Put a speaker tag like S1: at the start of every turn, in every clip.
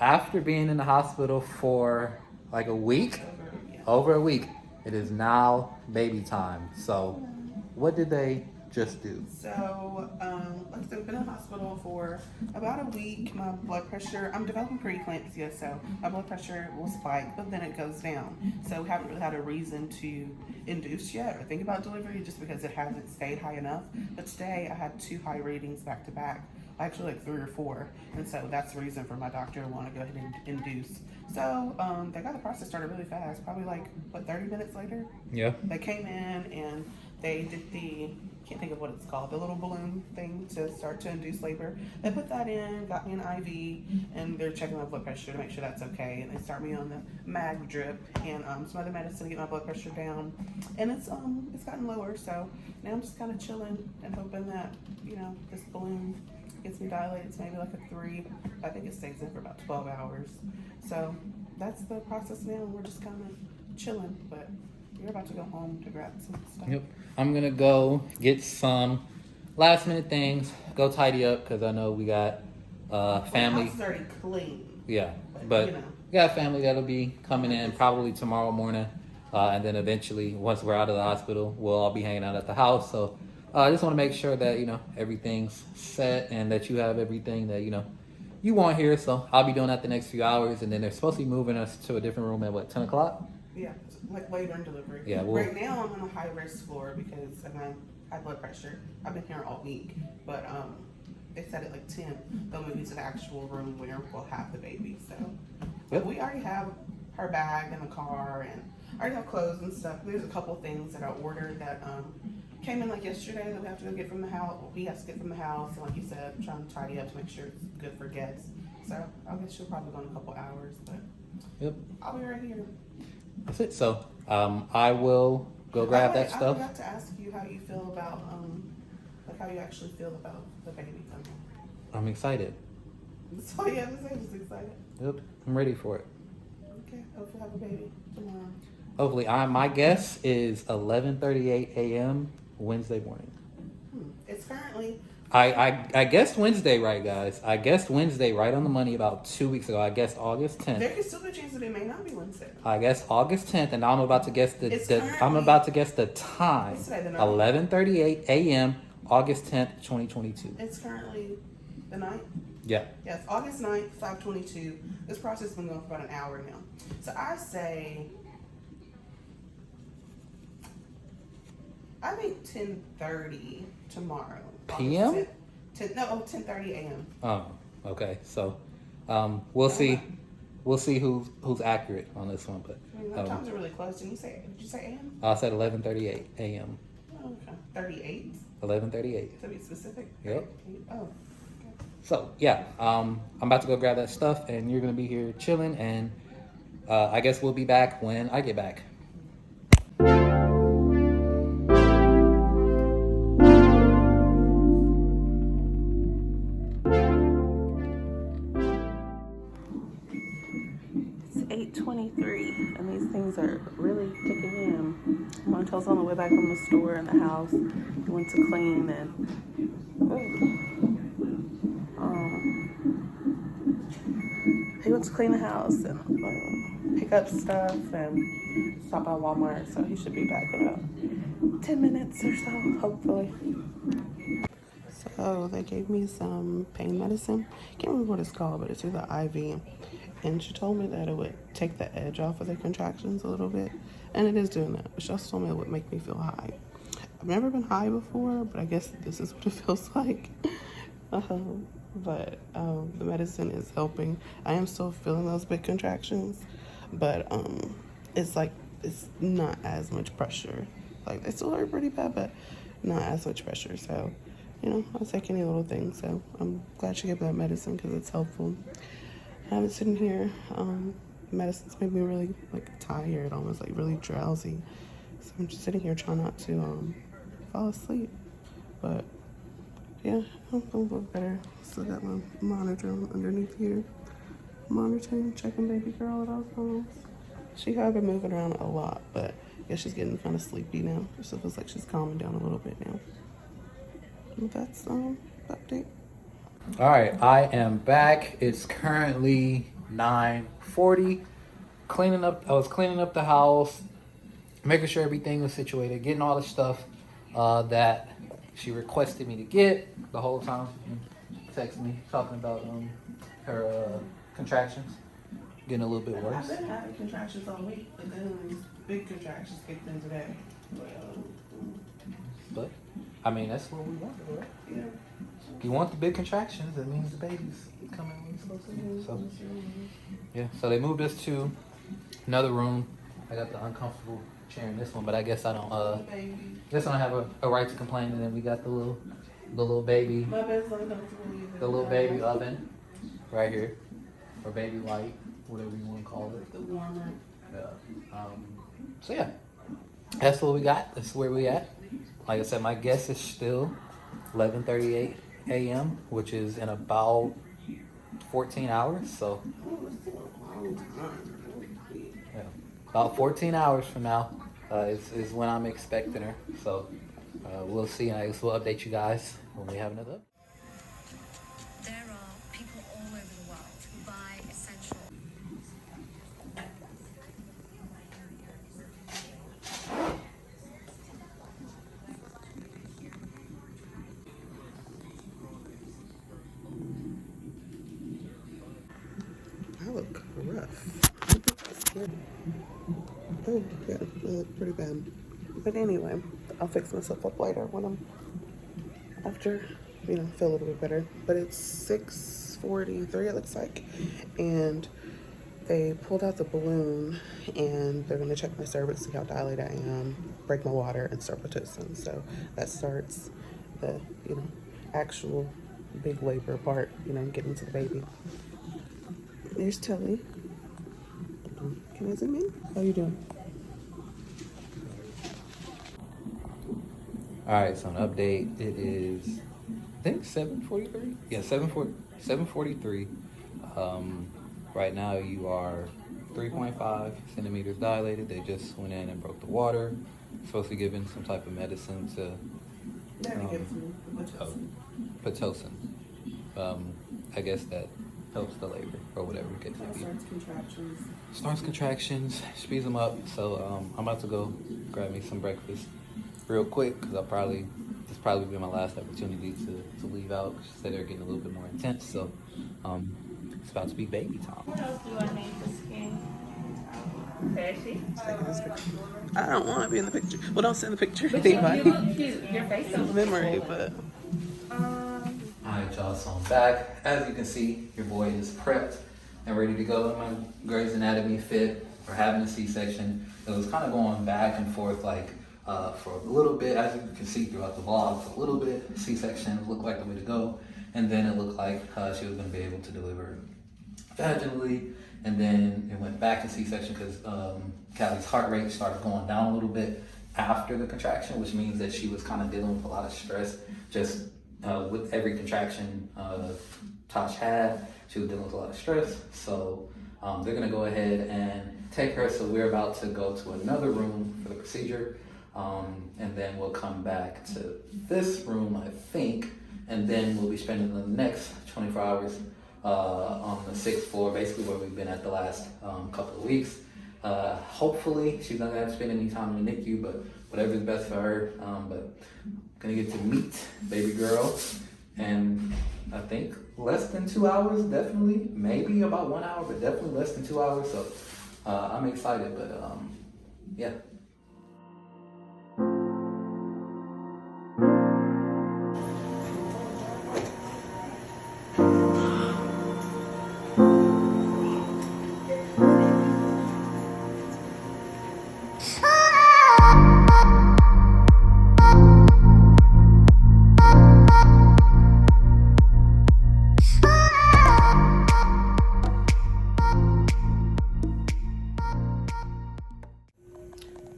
S1: after being in the hospital for like a week, over a week, it is now baby time. So, what did they just do?
S2: So, like I said, I've been in the hospital for about a week. My blood pressure, I'm developing preeclampsia, so my blood pressure will spike, but then it goes down. So, we haven't really had a reason to induce yet or think about delivery just because it hasn't stayed high enough. But today I had two high readings back to back, actually like three or four. And so that's the reason for my doctor to want to go ahead and induce. So, they got the process started really fast, probably like, what, 30 minutes later?
S1: Yeah.
S2: They came in and they did the, can't think of what it's called, the little balloon thing to start to induce labor. They put that in, got me an IV, and they're checking my blood pressure to make sure that's okay. And they start me on the mag drip and some other medicine to get my blood pressure down. And it's gotten lower, so now I'm just kind of chilling and hoping that, you know, this balloon gets me dilated. It's maybe like a 3. I think it stays in for about 12 hours. So that's the process now. We're just kind of chilling, but you're about to go home to grab some stuff.
S1: Yep. I'm gonna go get some last minute things. Go tidy up because I know we got family.
S2: The house is already clean.
S1: Yeah, but
S2: you know.
S1: we got family that'll be coming in probably tomorrow morning, and then eventually once we're out of the hospital, we'll all be hanging out at the house. So I just want to make sure that everything's set and that you have everything that you want here. So I'll be doing that the next few hours, and then they're supposed to be moving us to a different room at what 10 o'clock.
S2: Yeah, like later in delivery.
S1: Yeah.
S2: Right now I'm on a high risk floor because of my high blood pressure. I've been here all week, but they said at like 10 they'll move me to the actual room where we'll have the baby. So
S1: Yep.
S2: we already have her bag in the car, and I already have clothes and stuff. There's a couple things that I ordered that came in like yesterday that we have to go get from the house. He has to get from the house, and like you said, I'm trying to tidy up to make sure it's good for guests. So I guess she'll probably go in a couple hours, but
S1: Yep.
S2: I'll be right here.
S1: That's it. So I will go grab that
S2: I
S1: stuff.
S2: forgot to ask you how you feel about, like how you actually feel about the baby coming.
S1: I'm excited.
S2: That's all you have to say, just excited.
S1: Yep. I'm ready for it.
S2: Okay, hope you have a baby tomorrow.
S1: Hopefully, my guess is 11:38 a.m. Wednesday morning.
S2: It's currently.
S1: I guessed Wednesday right, guys. I guessed Wednesday right on the money about 2 weeks ago. I guessed August 10th.
S2: There could still be a chance that it may not be Wednesday.
S1: I guessed August 10th, and now I'm about to guess the time.
S2: What's today, the 9th?
S1: 11:38 a.m. August 10th, 2022.
S2: It's currently the 9th.
S1: Yeah.
S2: Yes, August 9th, 5:22. This process has been going for about an hour now. So I think 10:30 tomorrow.
S1: PM?
S2: 10:30 a.m.
S1: Oh, okay. So, we'll see. We'll see who's accurate on this one. But
S2: I mean, the times are really close. Did you say a.m.?
S1: I said 11:38 a.m.
S2: Oh, okay. 38?
S1: 11:38.
S2: To be specific?
S1: Yep.
S2: Oh, okay.
S1: So yeah, I'm about to go grab that stuff, and you're gonna be here chilling, and I guess we'll be back when I get back.
S2: It's 8:23, and these things are really kicking in. Montel's on the way back from the store in the house. He went to clean and he went to clean the house and pick up stuff and stop by Walmart. So he should be back in about 10 minutes or so, hopefully. So they gave me some pain medicine. Can't remember what it's called, but it's through the IV. And she told me that it would take the edge off of the contractions a little bit. And it is doing that. But she also told me it would make me feel high. I've never been high before, but I guess this is what it feels like. But the medicine is helping. I am still feeling those big contractions, but it's not as much pressure. Like, they still hurt pretty bad, but not as much pressure. So, I'll take any little thing. So I'm glad she gave me that medicine because it's helpful. I've been sitting here. Medicine's made me really tired, almost really drowsy. So I'm just sitting here trying not to fall asleep. But yeah, I'm a little better. Still got my monitor underneath here. Monitoring, checking baby girl at all times. She has been moving around a lot, but I guess she's getting kind of sleepy now. So it feels like she's calming down a little bit now. But that's the update.
S1: All right, I am back. It's currently 9:40. I was cleaning up the house, making sure everything was situated, getting all the stuff that she requested me to get the whole time. She texted me talking about her contractions getting a little bit worse.
S2: I've been having contractions all week, but then these big contractions kicked in today.
S1: But I mean, that's what we want, right?
S2: Yeah.
S1: If you want the big contractions, that means the baby's coming when it's supposed to. So yeah, so they moved us to another room. I got the uncomfortable chair in this one, but I guess I don't. Guess I don't have a right to complain. And then we got the little baby,
S2: My bed's uncomfortable either.
S1: the little baby oven right here, or baby light, whatever you want to call it.
S2: The warmer.
S1: Yeah. So yeah, that's what we got. That's where we at. Like I said, my guess is still 11:38 a.m., which is in about 14 hours. So yeah, about 14 hours from now is when I'm expecting her. So we'll see, and I guess we'll update you guys when we have another.
S3: There are people all over the world who buy essential.
S2: I look rough. Oh, yeah, I look pretty bad. But anyway, I'll fix myself up later when I'm after, feel a little bit better. But it's 6:43, it looks like. And they pulled out the balloon and they're going to check my cervix, see how dilated I am, break my water, and start Pitocin. So that starts the, actual big labor part, getting to the baby. There's Tilly. Can I zoom in? How you doing?
S1: All right, so an update. It is, I think 7:43. Yeah, 7:43. Right now you are 3.5 centimeters dilated. They just went in and broke the water. Supposed to be given some type of medicine to Pitocin. I guess that helps the labor or whatever it gets to be. Starts contractions, speeds them up. So I'm about to go grab me some breakfast real quick because this probably be my last opportunity to leave out. She said they're getting a little bit more intense. So it's about to be baby time.
S4: What else do I need for skin? Fashy.
S2: I don't want to be in the picture. Well, don't send the picture.
S4: But you look cute. Your face is
S2: Memory, but
S1: Alright y'all, so I'm back. As you can see, your boy is prepped and ready to go in my Grey's Anatomy fit for having a C-section. It was kind of going back and forth for a little bit, as you can see throughout the vlog, for a little bit, C-section looked like the way to go. And then it looked like she was going to be able to deliver vaginally. And then it went back to C-section because Callie's heart rate started going down a little bit after the contraction, which means that she was kind of dealing with a lot of stress just with every contraction Tosh had. She was dealing with a lot of stress. So they're going to go ahead and take her. So we're about to go to another room for the procedure. And then we'll come back to this room, I think. And then we'll be spending the next 24 hours on the 6th floor, basically where we've been at the last couple of weeks. Hopefully she's not gonna have to spend any time in the NICU, but whatever's best for her. But gonna get to meet baby girl, and I think less than 2 hours, definitely, maybe about 1 hour, but definitely less than 2 hours. So I'm excited, but yeah.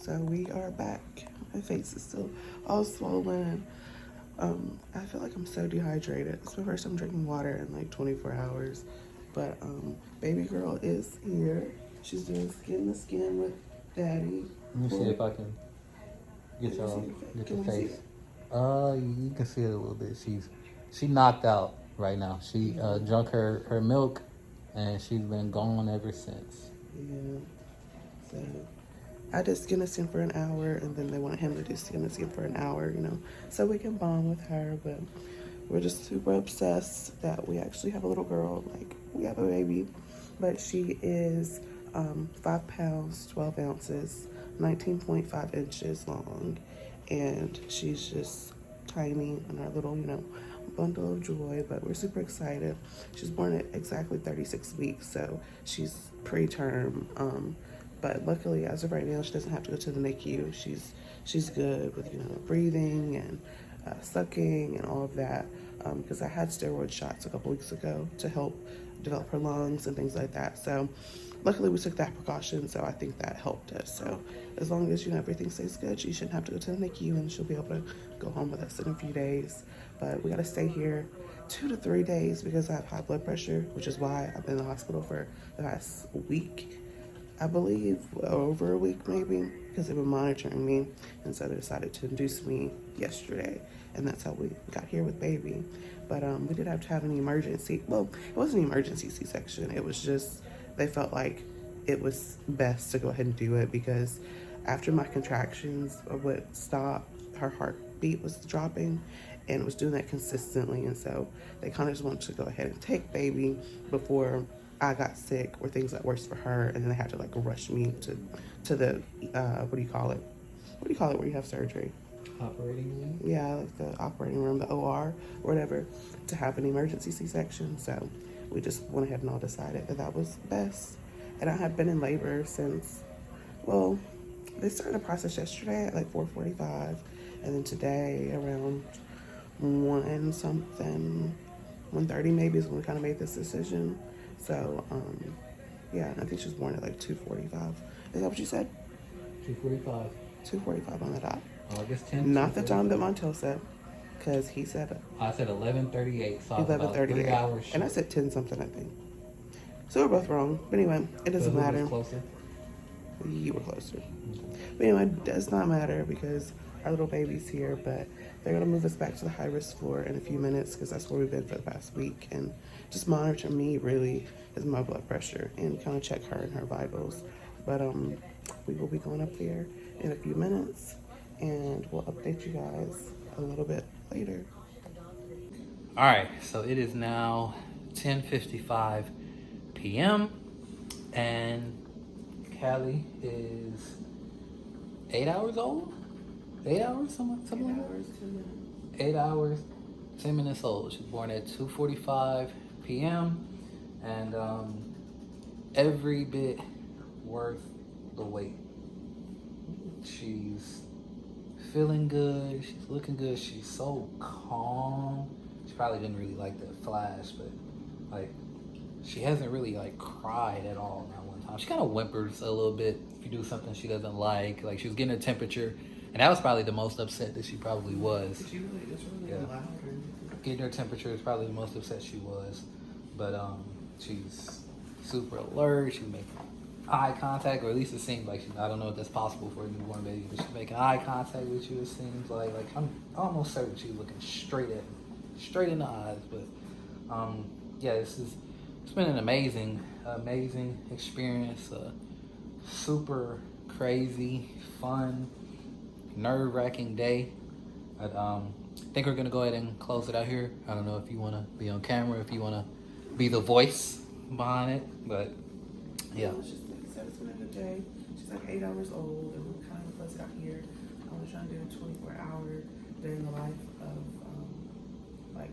S2: So we are back. My face is still all swollen. I feel like I'm so dehydrated. It's my first time drinking water in like 24 hours. But baby girl is here. She's doing skin to skin with daddy.
S1: Let me see if I can get your face. You can see it a little bit. She knocked out right now. She drunk her milk and she's been gone ever since.
S2: Yeah. So I did skin to skin for an hour, and then they wanted him to do skin to skin for an hour, so we can bond with her. But we're just super obsessed that we actually have a little girl. Like, we have a baby, but she is 5 pounds, 12 ounces, 19.5 inches long, and she's just tiny and our little, bundle of joy. But we're super excited. She's born at exactly 36 weeks, so she's preterm. But luckily, as of right now, she doesn't have to go to the NICU. She's good with breathing and sucking and all of that. Because I had steroid shots a couple weeks ago to help develop her lungs and things like that. So luckily we took that precaution. So I think that helped us. So as long as everything stays good, she shouldn't have to go to the NICU, and she'll be able to go home with us in a few days. But we got to stay here 2 to 3 days because I have high blood pressure, which is why I've been in the hospital for the past week. I believe over a week maybe, because they were monitoring me, and so they decided to induce me yesterday, and that's how we got here with baby. But we did have to have an emergency. Well, it wasn't an emergency C-section. It was just they felt like it was best to go ahead and do it because after my contractions would stop, her heartbeat was dropping, and it was doing that consistently, and so they kind of just wanted to go ahead and take baby before I got sick or things got worse for her, and then they had to rush me to the what do you call it? What do you call it where you have surgery?
S1: Operating room?
S2: Yeah, like the operating room, the OR, or whatever, to have an emergency C-section. So we just went ahead and all decided that was best. And I had been in labor since, well, they started the process yesterday at 4:45, and then today around 1:30 maybe is when we kind of made this decision. So, yeah, I think she was born at 2:45. Is that what you said?
S1: 2:45.
S2: 2:45 on the dot.
S1: August 10th.
S2: Not the time that Montel said, because he said
S1: I said 11:38, so I was about 3
S2: 11:38.
S1: hours short.
S2: And I said 10 something, I think. So we're both wrong. But anyway, it doesn't
S1: So who
S2: matter.
S1: was closer?
S2: You were closer. But anyway, it does not matter because our little baby's here, but they're going to move us back to the high-risk floor in a few minutes because that's where we've been for the past week, and just monitor me really is my blood pressure and kind of check her and her vitals. But we will be going up there in a few minutes, and we'll update you guys a little bit later.
S1: All right, so it is now 10:55 p.m. and Callie is 8 hours old. 8 hours, something like that. 8 hours, 10 minutes old. She was born at 2:45 p.m. and every bit worth the wait. She's feeling good. She's looking good. She's so calm. She probably didn't really like that flash, but she hasn't really cried at all that one time. She kind of whimpers a little bit if you do something she doesn't like. She was getting a temperature, and that was probably the most upset that she probably was.
S2: She really is really loud.
S1: Getting her temperature is probably the most upset she was, but she's super alert. She's making eye contact, or at least it seems like I don't know if that's possible for a newborn baby, but she's making eye contact with you. It seems like I'm almost certain she's looking straight in the eyes. But yeah, it's been an amazing experience. Super crazy, fun, nerve-wracking day. I think we're gonna go ahead and close it out here. I don't know if you want to be on camera, if you want to be the voice behind it, but yeah.
S2: It's just like I said, it's been a good day. She's 8 hours old, and we're kind of close out here. I was trying to do a 24-hour day in the life of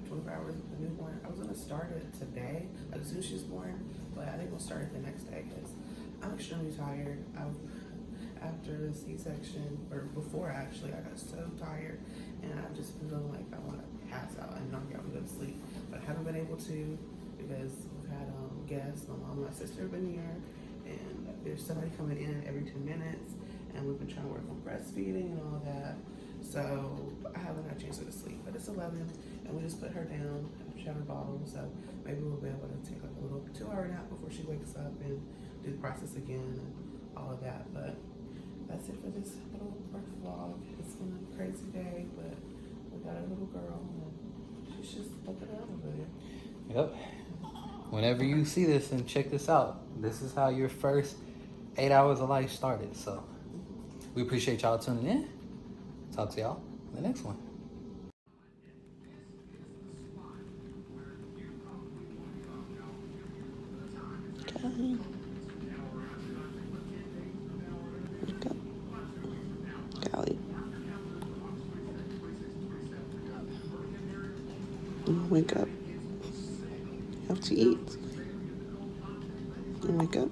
S2: 24 hours with the newborn. I was gonna start it today, as soon as she was born, but I think we'll start it the next day because I'm extremely tired. After the C-section, or before actually, I got so tired, and I've just been feeling like I want to pass out and knock out and go to sleep, but I haven't been able to because we've had guests. My mom and my sister have been here, and there's somebody coming in every 10 minutes, and we've been trying to work on breastfeeding and all that. So I haven't had a chance to go to sleep, but it's 11, and we just put her down and she had her bottle, so maybe we'll be able to take a little 2-hour nap before she wakes up and do the process again and all of that. But that's it for this little birth vlog. It's been a crazy day, but we got a little girl, and she's just looking out over there.
S1: Yep. whenever you see this and check this out, this is how your first 8 hours of life started. So we appreciate y'all tuning in. Talk to y'all in the next one.
S2: Okay. Wake up. Callie. Wake up. You have to eat. Wake up.